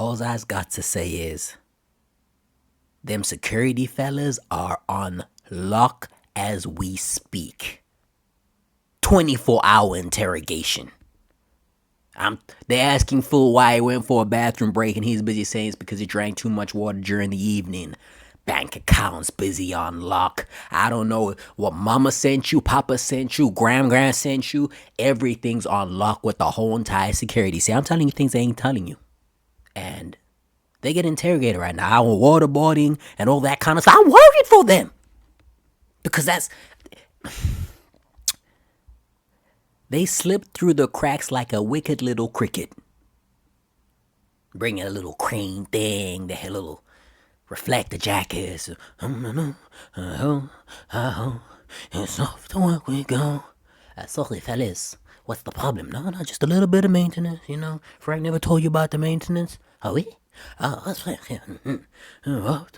all I's got to say is, them security fellas are on lock as we speak. 24-hour interrogation. They're asking Fool why he went for a bathroom break, and he's busy saying it's because he drank too much water during the evening. Bank accounts busy on lock. I don't know what mama sent you, papa sent you, grand sent you. Everything's on lock with the whole entire security. See, I'm telling you things they ain't telling you. And they get interrogated right now on waterboarding and all that kind of stuff. I'm worried for them. Because they slip through the cracks like a wicked little cricket. Bringing a little crane thing, they had little reflector jackets. And soft to work we go. Sorry, fellas. What's the problem? No, just a little bit of maintenance, Frank never told you about the maintenance. Oh, we? Off to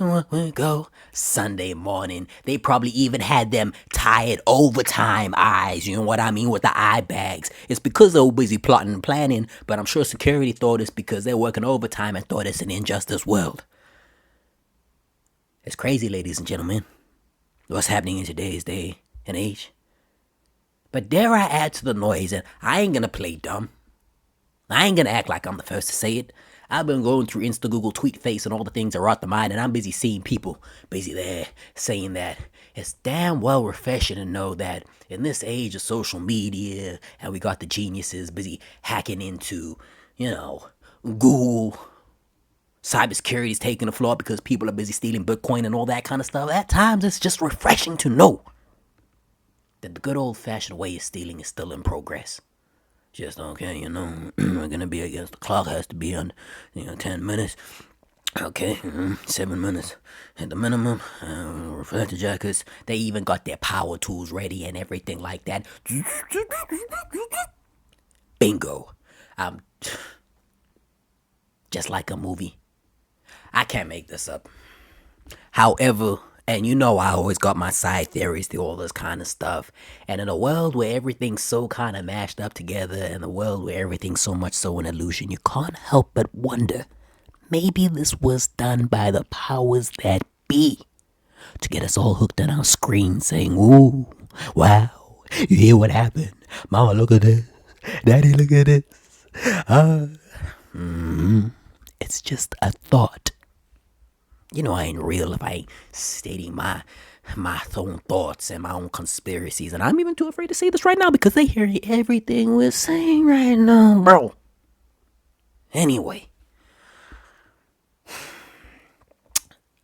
work we go. Sunday morning, they probably even had them tired overtime eyes. You know what I mean? With the eye bags. It's because they were busy plotting and planning, but I'm sure security thought it's because they're working overtime and thought it's an injustice world. It's crazy, ladies and gentlemen, what's happening in today's day and age. But dare I add to the noise, and I ain't gonna play dumb. I ain't gonna act like I'm the first to say it. I've been going through Insta, Google, Tweet, Face, and all the things that are out the mind, and I'm busy seeing people busy there saying that it's damn well refreshing to know that in this age of social media, and we got the geniuses busy hacking into, Google, cybersecurity is taking the floor because people are busy stealing Bitcoin and all that kind of stuff. At times, it's just refreshing to know that the good old-fashioned way of stealing is still in progress. Just, okay, we're gonna be against the clock, has to be on, 10 minutes. Okay, 7 minutes at the minimum. Reflector jackets. They even got their power tools ready and everything like that. Bingo. Just like a movie. I can't make this up. However, and I always got my side theories to all this kind of stuff. And in a world where everything's so kind of mashed up together, in a world where everything's so much so an illusion, you can't help but wonder, maybe this was done by the powers that be to get us all hooked on our screen saying, ooh, wow, you hear what happened? Mama, look at this. Daddy, look at this. It's just a thought. I ain't real if I ain't stating my own thoughts and my own conspiracies. And I'm even too afraid to say this right now because they hear everything we're saying right now, bro. Anyway,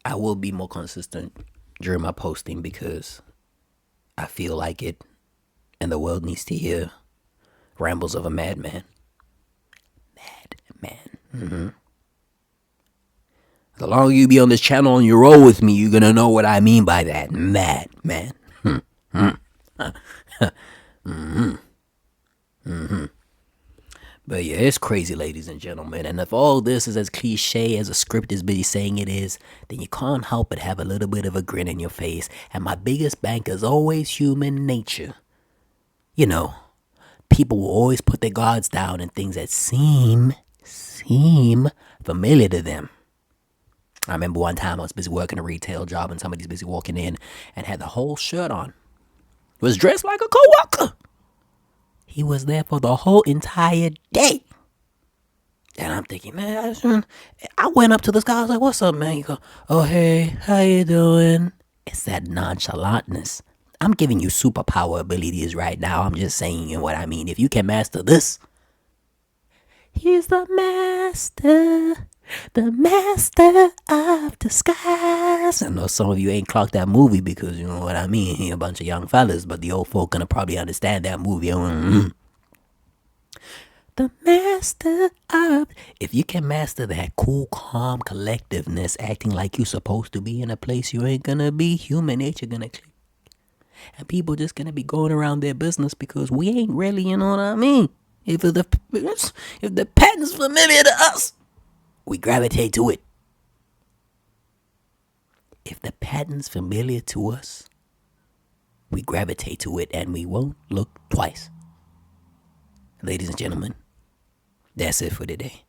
I will be more consistent during my posting because I feel like it and the world needs to hear rambles of a madman. Madman. The longer you be on this channel and you roll with me, you're gonna know what I mean by that. Madman. But yeah, it's crazy, ladies and gentlemen. And if all this is as cliche as a script is busy saying it is, then you can't help but have a little bit of a grin in your face. And my biggest bank is always human nature. People will always put their guards down in things that seem familiar to them. I remember one time I was busy working a retail job and somebody's busy walking in and had the whole shirt on. Was dressed like a coworker. He was there for the whole entire day. And I'm thinking, man, I went up to this guy. I was like, what's up, man? He go, oh, hey, how you doing? It's that nonchalantness. I'm giving you superpower abilities right now. I'm just saying what I mean. If you can master this, he's the master of disguise. I know some of you ain't clocked that movie because you know what I mean. He a bunch of young fellas, but the old folk gonna probably understand that movie. The master of... If you can master that cool, calm collectiveness, acting like you supposed to be in a place you ain't gonna be, human nature gonna click. And people just gonna be going around their business because we ain't really, you know what I mean? If the pattern's familiar to us, we gravitate to it. If the pattern's familiar to us, we gravitate to it and we won't look twice. Ladies and gentlemen, that's it for today.